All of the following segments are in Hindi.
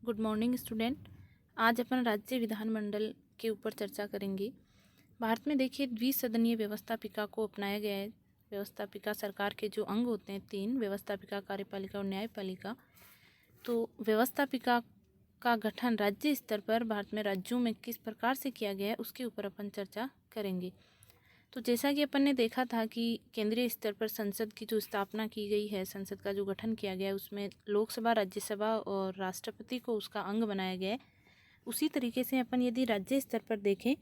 Good morning student. आज अपन राज्य विधानमंडल के ऊपर चर्चा करेंगे। भारत में देखिए द्विसदनीय व्यवस्थापिका को अपनाया गया है। व्यवस्थापिका सरकार के जो अंग होते हैं तीन, व्यवस्थापिका, कार्यपालिका और न्यायपालिका। तो व्यवस्थापिका का गठन राज्य स्तर पर भारत में राज्यों में किस प्रकार से किया गया है उसके ऊपर अपन चर्चा करेंगे। तो जैसा कि अपन ने देखा था कि केंद्रीय स्तर पर संसद की जो स्थापना की गई है, संसद का जो गठन किया गया है, उसमें लोकसभा, राज्यसभा और राष्ट्रपति को उसका अंग बनाया गया है। उसी तरीके से अपन यदि राज्य स्तर पर देखें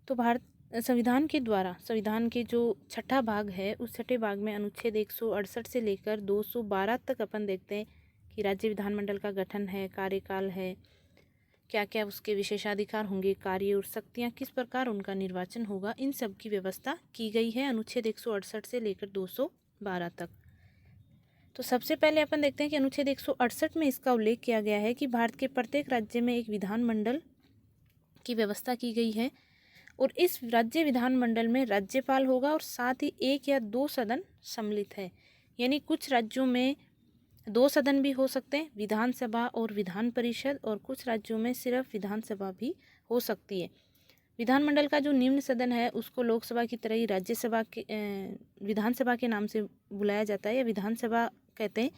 तो भारत संविधान के द्वारा, संविधान के जो छठा भाग है उस छठे भाग में अनुच्छेद 168 से लेकर 212 तक अपन देखते हैं कि राज्य विधानमंडल का गठन है, कार्यकाल है, क्या क्या उसके विशेषाधिकार होंगे, कार्य और शक्तियाँ, किस प्रकार उनका निर्वाचन होगा, इन सब की व्यवस्था की गई है अनुच्छेद 168 से लेकर 212 तक। तो सबसे पहले अपन देखते हैं कि अनुच्छेद 168 में इसका उल्लेख किया गया है कि भारत के प्रत्येक राज्य में एक विधानमंडल की व्यवस्था की गई है और इस राज्य विधानमंडल में राज्यपाल होगा और साथ ही एक या दो सदन सम्मिलित है। यानी कुछ राज्यों में दो सदन भी हो सकते हैं, विधानसभा और विधान परिषद, और कुछ राज्यों में सिर्फ विधानसभा भी हो सकती है। विधानमंडल का जो निम्न सदन है उसको लोकसभा की तरह ही राज्यसभा के विधानसभा के नाम से बुलाया जाता है या विधानसभा कहते हैं,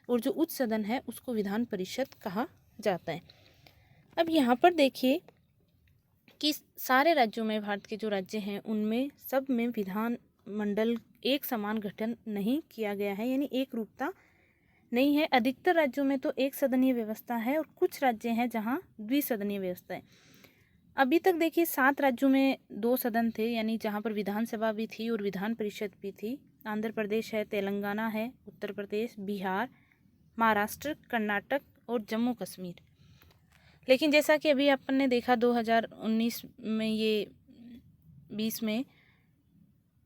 और जो उच्च सदन है उसको विधान परिषद कहा जाता है। अब यहाँ पर देखिए कि सारे राज्यों में, भारत के जो राज्य हैं उनमें सब में विधानमंडल एक समान गठन नहीं किया गया है, यानी एक रूपता नहीं है। अधिकतर राज्यों में तो एक सदनीय व्यवस्था है और कुछ राज्य हैं जहां द्विसदनीय व्यवस्था है। अभी तक देखिए 7 राज्यों में 2 सदन थे, यानी जहां पर विधानसभा भी थी और विधान परिषद भी थी। आंध्र प्रदेश है, तेलंगाना है, उत्तर प्रदेश, बिहार, महाराष्ट्र, कर्नाटक और जम्मू कश्मीर। लेकिन जैसा कि अभी अपन ने देखा 2019 में, ये 20 में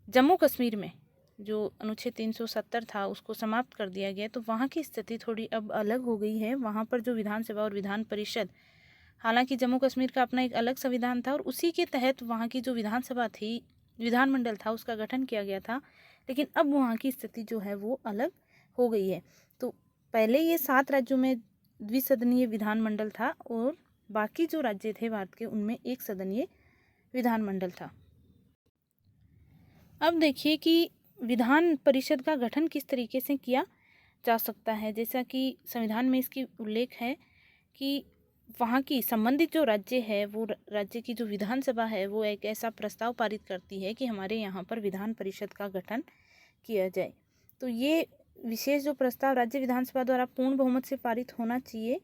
जम्मू कश्मीर में जो अनुच्छेद 370 था उसको समाप्त कर दिया गया, तो वहाँ की स्थिति थोड़ी अब अलग हो गई है। वहाँ पर जो विधानसभा और विधान परिषद, हालांकि जम्मू कश्मीर का अपना एक अलग संविधान था और उसी के तहत वहाँ की जो विधानसभा थी, विधानमंडल था, उसका गठन किया गया था, लेकिन अब वहाँ की स्थिति जो है वो अलग हो गई है। तो पहले ये 7 राज्यों में द्विसदनीय विधानमंडल था और बाकी जो राज्य थे भारत के उनमें एक सदनीय विधानमंडल था। अब देखिए कि विधान परिषद का गठन किस तरीके से किया जा सकता है। जैसा कि संविधान में इसकी उल्लेख है कि वहाँ की संबंधित जो राज्य है, वो राज्य की जो विधानसभा है वो एक ऐसा प्रस्ताव पारित करती है कि हमारे यहाँ पर विधान परिषद का गठन किया जाए। तो ये विशेष जो प्रस्ताव राज्य विधानसभा द्वारा पूर्ण बहुमत से पारित होना चाहिए।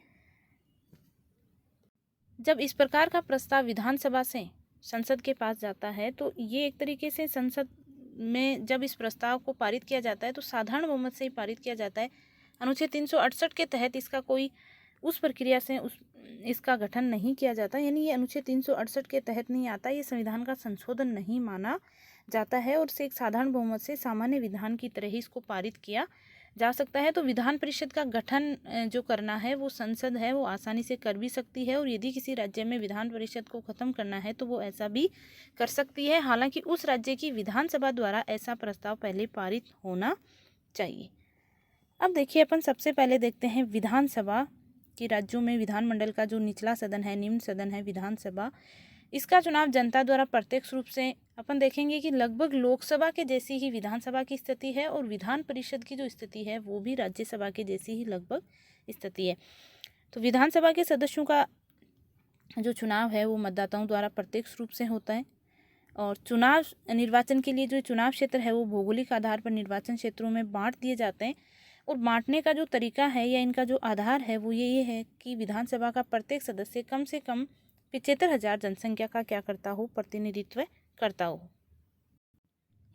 जब इस प्रकार का प्रस्ताव विधानसभा से संसद के पास जाता है तो ये एक तरीके से संसद में जब इस प्रस्ताव को पारित किया जाता है तो साधारण बहुमत से ही पारित किया जाता है। अनुच्छेद 368 के तहत इसका कोई उस प्रक्रिया से इसका गठन नहीं किया जाता, यानी ये अनुच्छेद 368 के तहत नहीं आता, ये संविधान का संशोधन नहीं माना जाता है और से एक साधारण बहुमत से सामान्य विधान की तरह ही इसको पारित किया जा सकता है। तो विधान परिषद का गठन जो करना है वो संसद है वो आसानी से कर भी सकती है, और यदि किसी राज्य में विधान परिषद को ख़त्म करना है तो वो ऐसा भी कर सकती है, हालांकि उस राज्य की विधानसभा द्वारा ऐसा प्रस्ताव पहले पारित होना चाहिए। अब देखिए अपन सबसे पहले देखते हैं विधानसभा कि राज्यों में विधानमंडल का जो निचला सदन है, निम्न सदन है विधानसभा, इसका चुनाव जनता द्वारा प्रत्यक्ष रूप से अपन देखेंगे कि लगभग लोकसभा के जैसी ही विधानसभा की स्थिति है और विधान परिषद की जो स्थिति है वो भी राज्यसभा के जैसी ही लगभग स्थिति है। तो विधानसभा के सदस्यों का जो चुनाव है वो मतदाताओं द्वारा प्रत्यक्ष रूप से होता है, और चुनाव निर्वाचन के लिए जो चुनाव क्षेत्र है वो भौगोलिक आधार पर निर्वाचन क्षेत्रों में बांट दिए जाते हैं। और बांटने का जो तरीका है या इनका जो आधार है वो ये है कि विधानसभा का प्रत्येक सदस्य कम से कम 75,000 जनसंख्या का क्या करता हो, प्रतिनिधित्व करता हो।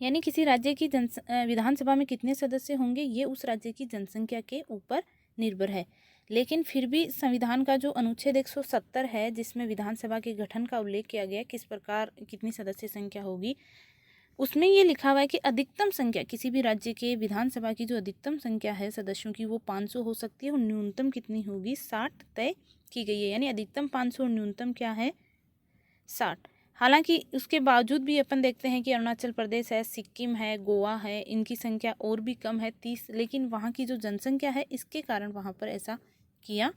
यानी किसी राज्य की विधानसभा में कितने सदस्य होंगे ये उस राज्य की जनसंख्या के ऊपर निर्भर है। लेकिन फिर भी संविधान का जो अनुच्छेद 170 है जिसमें विधानसभा के गठन का उल्लेख किया गया, किस प्रकार कितनी सदस्य संख्या होगी, उसमें ये लिखा हुआ है कि अधिकतम संख्या किसी भी राज्य के विधानसभा की जो अधिकतम संख्या है सदस्यों की वो 500 हो सकती है और न्यूनतम कितनी होगी, 60 तय की गई है। यानी अधिकतम 500 और न्यूनतम क्या है, 60। हालांकि उसके बावजूद भी अपन देखते हैं कि अरुणाचल प्रदेश है, सिक्किम है, गोवा है, इनकी संख्या और भी कम है 30, लेकिन वहाँ की जो जनसंख्या है इसके कारण वहाँ पर ऐसा किया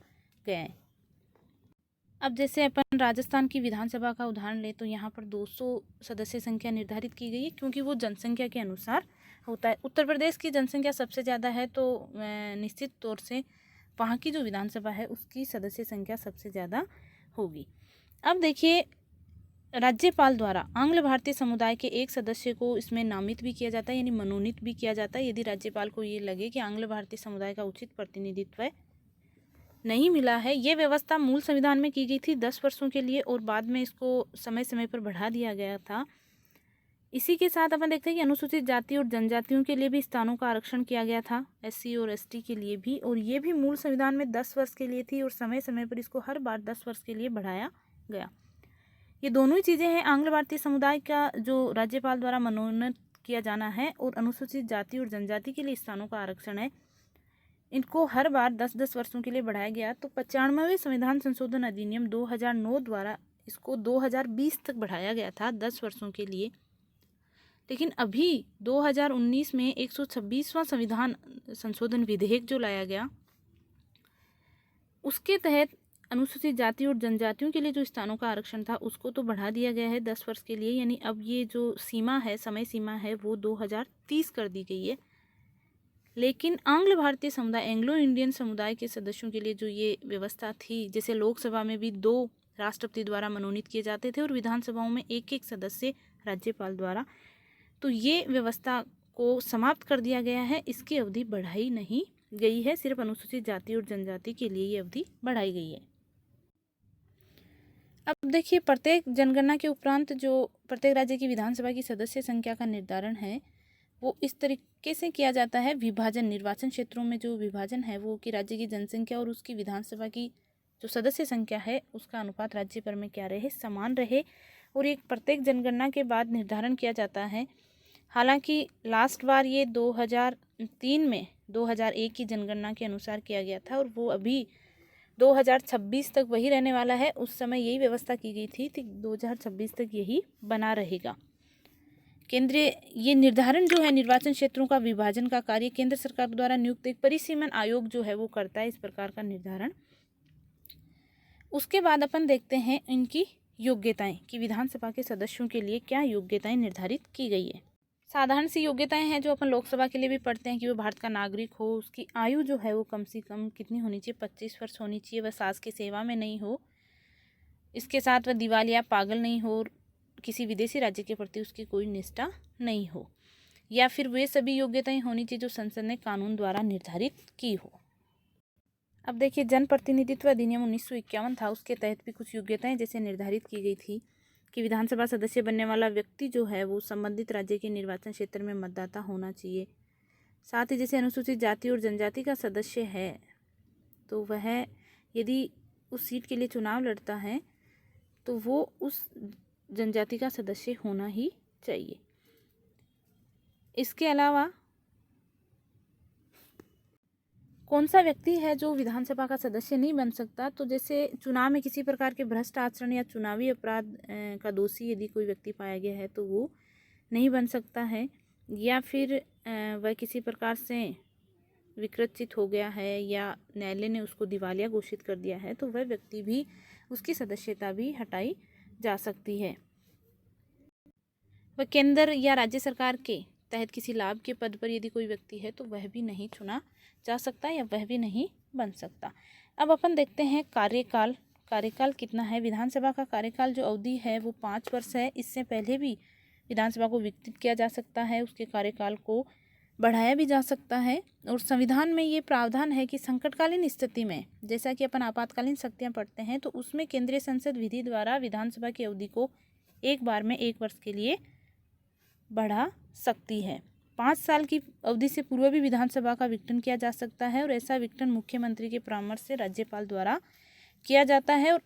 गया है। अब जैसे अपन राजस्थान की विधानसभा का उदाहरण लें तो यहाँ पर 200 सदस्य संख्या निर्धारित की गई है, क्योंकि वो जनसंख्या के अनुसार होता है। उत्तर प्रदेश की जनसंख्या सबसे ज़्यादा है, तो निश्चित तौर से वहाँ की जो विधानसभा है उसकी सदस्य संख्या सबसे ज़्यादा होगी। अब देखिए, राज्यपाल द्वारा आंग्ल भारतीय समुदाय के एक सदस्य को इसमें नामित भी किया जाता है, यानी मनोनीत भी किया जाता है, यदि राज्यपाल को ये लगे कि आंग्ल भारतीय समुदाय का उचित प्रतिनिधित्व नहीं मिला है। ये व्यवस्था मूल संविधान में की गई थी 10 वर्षों के लिए, और बाद में इसको समय समय पर बढ़ा दिया गया था। इसी के साथ अपन देखते हैं कि अनुसूचित जाति और जनजातियों के लिए भी स्थानों का आरक्षण किया गया था, SC और ST के लिए भी, और ये भी मूल संविधान में 10 वर्ष के लिए थी, और समय समय पर इसको हर बार 10 वर्ष के लिए बढ़ाया गया। ये दोनों ही चीज़ें हैं, आंग्ल भारतीय समुदाय का जो राज्यपाल द्वारा मनोनीत किया जाना है और अनुसूचित जाति और जनजाति के लिए स्थानों का आरक्षण है, इनको हर बार 10-10 वर्षों के लिए बढ़ाया गया। तो 95वें संविधान संशोधन अधिनियम 2009 द्वारा इसको 2020 तक बढ़ाया गया था 10 वर्षों के लिए। लेकिन अभी 2019 में 126वां संविधान संशोधन विधेयक जो लाया गया, उसके तहत अनुसूचित जाति और जनजातियों के लिए जो स्थानों का आरक्षण था उसको तो बढ़ा दिया गया है 10 वर्ष के लिए, यानी अब ये जो सीमा है, समय सीमा है, वो 2030 कर दी गई है। लेकिन आंग्ल भारतीय समुदाय, एंग्लो इंडियन समुदाय के सदस्यों के लिए जो ये व्यवस्था थी, जैसे लोकसभा में भी 2 राष्ट्रपति द्वारा मनोनीत किए जाते थे और विधानसभाओं में 1-1 सदस्य राज्यपाल द्वारा, तो ये व्यवस्था को समाप्त कर दिया गया है। इसकी अवधि बढ़ाई नहीं गई है, सिर्फ अनुसूचित जाति और जनजाति के लिए ये अवधि बढ़ाई गई है। अब देखिए, प्रत्येक जनगणना के उपरांत जो प्रत्येक राज्य की विधानसभा की सदस्य संख्या का निर्धारण है वो इस तरीके से किया जाता है। विभाजन, निर्वाचन क्षेत्रों में जो विभाजन है वो कि राज्य की जनसंख्या और उसकी विधानसभा की जो सदस्य संख्या है उसका अनुपात राज्य भर में क्या रहे, समान रहे, और एक प्रत्येक जनगणना के बाद निर्धारण किया जाता है। हालांकि लास्ट बार ये 2003 में 2001 की जनगणना के अनुसार किया गया था, और वो अभी 2026 तक वही रहने वाला है। उस समय यही व्यवस्था की गई थी, 2026 तक यही बना रहेगा। केंद्रीय ये निर्धारण जो है निर्वाचन क्षेत्रों का विभाजन का कार्य केंद्र सरकार द्वारा नियुक्त एक परिसीमन आयोग जो है वो करता है इस प्रकार का निर्धारण। उसके बाद अपन देखते हैं इनकी योग्यताएं कि विधानसभा के सदस्यों के लिए क्या योग्यताएं निर्धारित की गई है। साधारण सी योग्यताएं हैं जो अपन लोकसभा के लिए भी पढ़ते हैं कि वो भारत का नागरिक हो, उसकी आयु जो है वो कम से कम कितनी होनी चाहिए, 25 वर्ष होनी चाहिए, वह सास की सेवा में नहीं हो, इसके साथ वह दिवालिया पागल नहीं हो, किसी विदेशी राज्य के प्रति उसकी कोई निष्ठा नहीं हो, या फिर वे सभी योग्यताएं होनी चाहिए जो संसद ने कानून द्वारा निर्धारित की हो। अब देखिए, जनप्रतिनिधित्व अधिनियम 1951 था, उसके तहत भी कुछ योग्यताएं जैसे निर्धारित की गई थी कि विधानसभा सदस्य बनने वाला व्यक्ति जो है वो संबंधित राज्य के निर्वाचन क्षेत्र में मतदाता होना चाहिए। साथ ही जैसे अनुसूचित जाति और जनजाति का सदस्य है तो वह यदि उस सीट के लिए चुनाव लड़ता है तो वो उस जनजाति का सदस्य होना ही चाहिए। इसके अलावा कौन सा व्यक्ति है जो विधानसभा का सदस्य नहीं बन सकता, तो जैसे चुनाव में किसी प्रकार के भ्रष्ट आचरण या चुनावी अपराध का दोषी यदि कोई व्यक्ति पाया गया है तो वो नहीं बन सकता है, या फिर वह किसी प्रकार से विकृत हो गया है या न्यायालय ने उसको दिवालिया घोषित कर दिया है तो वह व्यक्ति भी, उसकी सदस्यता भी हटाई जा सकती है। वह केंद्र या राज्य सरकार के तहत किसी लाभ के पद पर यदि कोई व्यक्ति है तो वह भी नहीं चुना जा सकता या वह भी नहीं बन सकता। अब अपन देखते हैं कार्यकाल कितना है। विधानसभा का कार्यकाल जो अवधि है वो 5 वर्ष है। इससे पहले भी विधानसभा को विघटित किया जा सकता है, उसके कार्यकाल को बढ़ाया भी जा सकता है। और संविधान में ये प्रावधान है कि संकटकालीन स्थिति में, जैसा कि अपन आपातकालीन शक्तियाँ पढ़ते हैं, तो उसमें केंद्रीय संसद विधि द्वारा विधानसभा की अवधि को एक बार में 1 वर्ष के लिए बढ़ा सकती है। 5 साल की अवधि से पूर्व भी विधानसभा का विघटन किया जा सकता है, और ऐसा विघटन मुख्यमंत्री के परामर्श से राज्यपाल द्वारा किया जाता है। और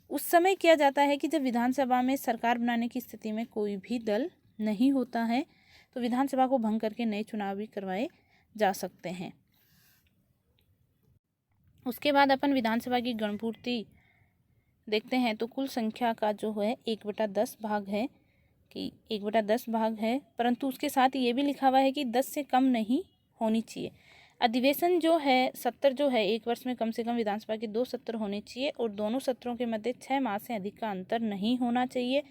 उस समय किया जाता है कि जब विधानसभा में सरकार बनाने की स्थिति में कोई भी दल नहीं होता है, तो विधानसभा को भंग करके नए चुनाव भी करवाए जा सकते हैं। उसके बाद अपन विधानसभा की गणपूर्ति देखते हैं तो कुल संख्या का जो है 1/10 भाग है कि 1/10 भाग है, परंतु उसके साथ ये भी लिखा हुआ है कि 10 से कम नहीं होनी चाहिए। अधिवेशन जो है सत्र जो है, एक वर्ष में कम से कम विधानसभा के 2 सत्र होने चाहिए और दोनों सत्रों के मध्य 6 माह से अधिक का अंतर नहीं होना चाहिए।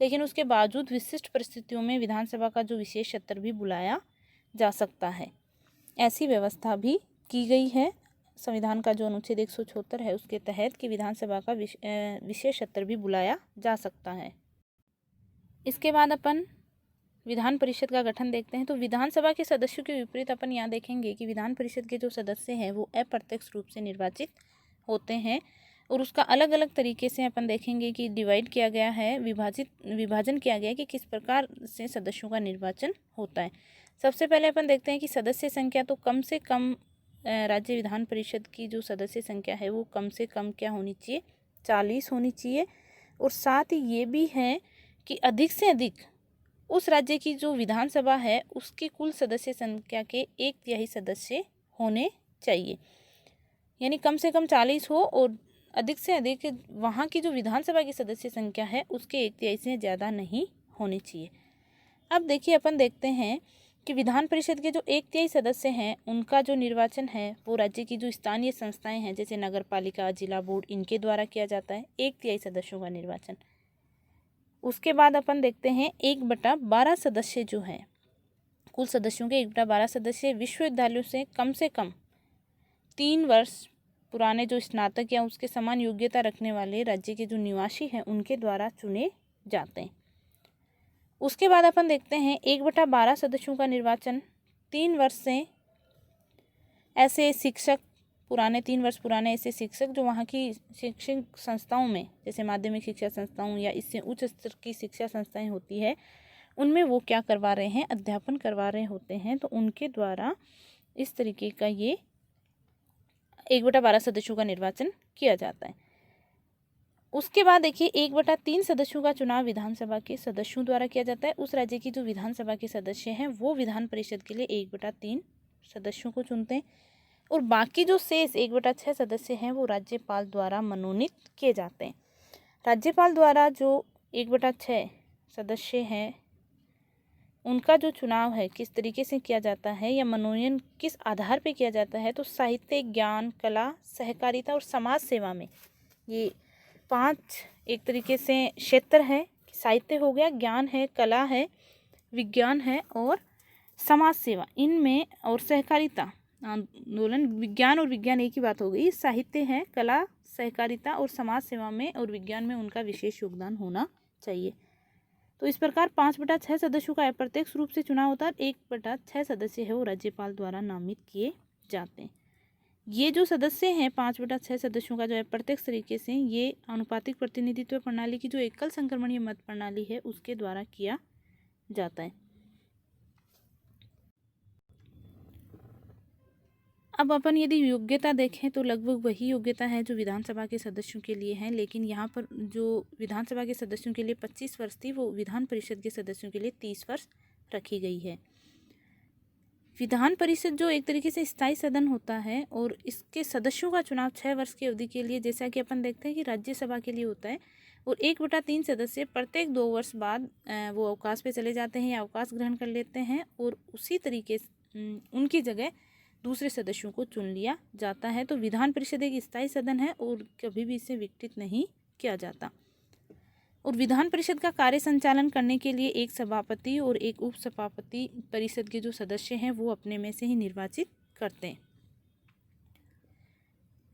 लेकिन उसके बावजूद विशिष्ट परिस्थितियों में विधानसभा का जो विशेष सत्र भी बुलाया जा सकता है, ऐसी व्यवस्था भी की गई है संविधान का जो अनुच्छेद 176 है उसके तहत कि विधानसभा का विशेष सत्र भी बुलाया जा सकता है। इसके बाद अपन विधान परिषद का गठन देखते हैं। तो विधानसभा के सदस्यों के विपरीत अपन यहाँ देखेंगे कि विधान परिषद के जो सदस्य हैं वो अप्रत्यक्ष रूप से निर्वाचित होते हैं और उसका अलग अलग तरीके से अपन देखेंगे कि डिवाइड किया गया है, विभाजन किया गया है कि किस प्रकार से सदस्यों का निर्वाचन होता है। सबसे पहले अपन देखते हैं कि सदस्य संख्या, तो कम से कम राज्य विधान परिषद की जो सदस्य संख्या है वो कम से कम क्या होनी चाहिए, 40 होनी चाहिए। और साथ ही ये भी है कि अधिक से अधिक उस राज्य की जो विधानसभा है उसकी कुल सदस्य संख्या के 1/3 सदस्य होने चाहिए, यानी कम से कम 40 हो और अधिक से अधिक वहाँ की जो विधानसभा की सदस्य संख्या है उसके 1/3 से ज़्यादा नहीं होनी चाहिए। अब देखिए अपन देखते हैं कि विधान परिषद के जो 1/3 सदस्य हैं उनका जो निर्वाचन है वो राज्य की जो स्थानीय संस्थाएं हैं जैसे नगर पालिका, जिला बोर्ड, इनके द्वारा किया जाता है 1/3 सदस्यों का निर्वाचन। उसके बाद अपन देखते हैं 1/12 सदस्य जो हैं, कुल सदस्यों के 1/12 सदस्य विश्वविद्यालयों से कम 3 वर्ष पुराने जो स्नातक या उसके समान योग्यता रखने वाले राज्य के जो निवासी हैं उनके द्वारा चुने जाते हैं। उसके बाद अपन देखते हैं 1/12 सदस्यों का निर्वाचन 3 वर्ष से ऐसे शिक्षक, 3 वर्ष पुराने ऐसे शिक्षक जो वहाँ की शैक्षणिक संस्थाओं में जैसे माध्यमिक शिक्षा संस्थाओं या इससे उच्च स्तर की शिक्षा संस्थाएं होती है उनमें वो क्या करवा रहे हैं, अध्यापन करवा रहे होते हैं, तो उनके द्वारा इस तरीके का ये 1/12 सदस्यों का निर्वाचन किया जाता है। उसके बाद देखिए 1/3 सदस्यों का चुनाव विधानसभा के सदस्यों द्वारा किया जाता है। उस राज्य की जो विधानसभा के सदस्य हैं वो विधान परिषद के लिए 1/3 सदस्यों को चुनते हैं और बाकी जो शेष 1/6 सदस्य हैं वो राज्यपाल द्वारा मनोनीत किए जाते हैं। राज्यपाल द्वारा जो 1/6 सदस्य हैं उनका जो चुनाव है किस तरीके से किया जाता है या मनोनयन किस आधार पर किया जाता है, तो साहित्य, ज्ञान, कला, सहकारिता और समाज सेवा में ये 5 एक तरीके से क्षेत्र है। साहित्य हो गया, ज्ञान है, कला है, विज्ञान है और समाज सेवा, इनमें और सहकारिता आंदोलन, विज्ञान और विज्ञान एक ही बात हो गई। साहित्य है, कला, सहकारिता और समाज सेवा में और विज्ञान में उनका विशेष योगदान होना चाहिए। तो इस प्रकार 5/6 सदस्यों का अप्रत्यक्ष रूप से चुनाव होता है। 1/6 सदस्य है वो राज्यपाल द्वारा नामित किए जाते हैं। ये जो सदस्य हैं 5/6 सदस्यों का जो अप्रत्यक्ष तरीके से ये आनुपातिक प्रतिनिधित्व प्रणाली की जो एकल संक्रमणीय मत प्रणाली है उसके द्वारा किया जाता है। अब अपन यदि योग्यता देखें तो लगभग वही योग्यता है जो विधानसभा के सदस्यों के लिए है, लेकिन यहाँ पर जो विधानसभा के सदस्यों के लिए 25 वर्ष थी वो विधान परिषद के सदस्यों के लिए 30 वर्ष रखी गई है। विधान परिषद जो एक तरीके से स्थायी सदन होता है और इसके सदस्यों का चुनाव 6 वर्ष की अवधि के लिए, जैसा कि अपन देखते हैं कि राज्यसभा के लिए होता है, और 1/3 सदस्य प्रत्येक 2 वर्ष बाद वो अवकाश पे चले जाते हैं या अवकाश ग्रहण कर लेते हैं और उसी तरीके से उनकी जगह दूसरे सदस्यों को चुन लिया जाता है। तो विधान परिषद एक स्थायी सदन है और कभी भी इसे विघटित नहीं किया जाता। और विधान परिषद का कार्य संचालन करने के लिए एक सभापति और एक उप सभापति परिषद के जो सदस्य हैं वो अपने में से ही निर्वाचित करते हैं।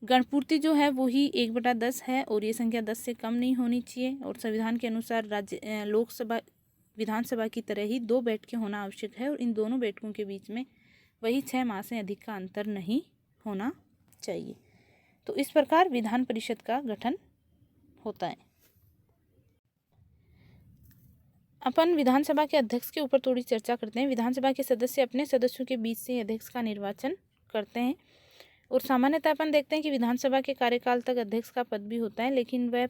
गणपूर्ति जो है वो ही 1/10 है और ये संख्या 10 से कम नहीं होनी चाहिए। और संविधान के अनुसार राज्य लोकसभा विधानसभा की तरह ही 2 बैठकें होना आवश्यक है और इन दोनों बैठकों के बीच में वही 6 माह से अधिक का अंतर नहीं होना चाहिए। तो इस प्रकार विधान परिषद का गठन होता है। अपन विधानसभा के अध्यक्ष के ऊपर थोड़ी चर्चा करते हैं। विधानसभा के सदस्य अपने सदस्यों के बीच से अध्यक्ष का निर्वाचन करते हैं और सामान्यतः अपन देखते हैं कि विधानसभा के कार्यकाल तक अध्यक्ष का पद भी होता है, लेकिन वह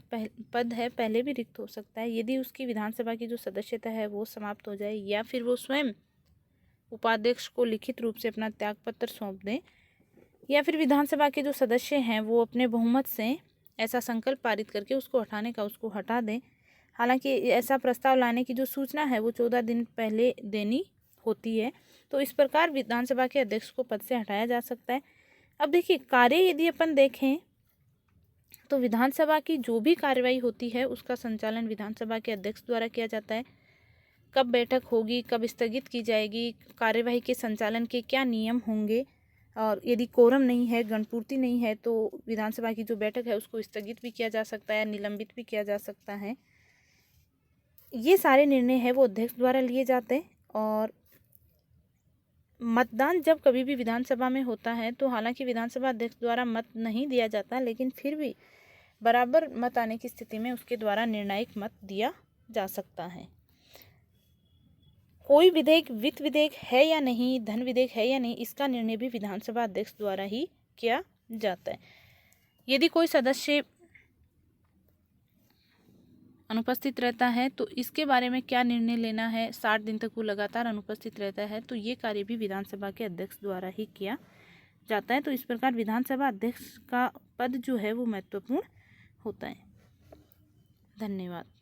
पद है पहले भी रिक्त हो सकता है यदि उसकी विधानसभा की जो सदस्यता है वो समाप्त हो जाए या फिर वो स्वयं उपाध्यक्ष को लिखित रूप से अपना त्यागपत्र सौंप दें या फिर विधानसभा के जो सदस्य हैं वो अपने बहुमत से ऐसा संकल्प पारित करके उसको हटाने का उसको हटा दें। हालांकि ऐसा प्रस्ताव लाने की जो सूचना है वो 14 दिन पहले देनी होती है। तो इस प्रकार विधानसभा के अध्यक्ष को पद से हटाया जा सकता है। अब देखिए कार्य यदि अपन देखें तो विधानसभा की जो भी कार्यवाही होती है उसका संचालन विधानसभा के अध्यक्ष द्वारा किया जाता है। कब बैठक होगी, कब स्थगित की जाएगी, कार्यवाही के संचालन के क्या नियम होंगे, और यदि कोरम नहीं है, गणपूर्ति नहीं है, तो विधानसभा की जो बैठक है उसको स्थगित भी किया जा सकता है, निलंबित भी किया जा सकता है। ये सारे निर्णय है वो अध्यक्ष द्वारा लिए जाते हैं। और मतदान जब कभी भी विधानसभा में होता है तो हालांकि विधानसभा अध्यक्ष द्वारा मत नहीं दिया जाता, लेकिन फिर भी बराबर मत आने की स्थिति में उसके द्वारा निर्णायक मत दिया जा सकता है। कोई विधेयक वित्त विधेयक है या नहीं, धन विधेयक है या नहीं, इसका निर्णय भी विधानसभा अध्यक्ष द्वारा ही किया जाता है। यदि कोई सदस्य अनुपस्थित रहता है तो इसके बारे में क्या निर्णय लेना है, 60 दिन तक वो लगातार अनुपस्थित रहता है, तो ये कार्य भी विधानसभा के अध्यक्ष द्वारा ही किया जाता है। तो इस प्रकार विधानसभा अध्यक्ष का पद जो है वो महत्वपूर्ण होता है। धन्यवाद।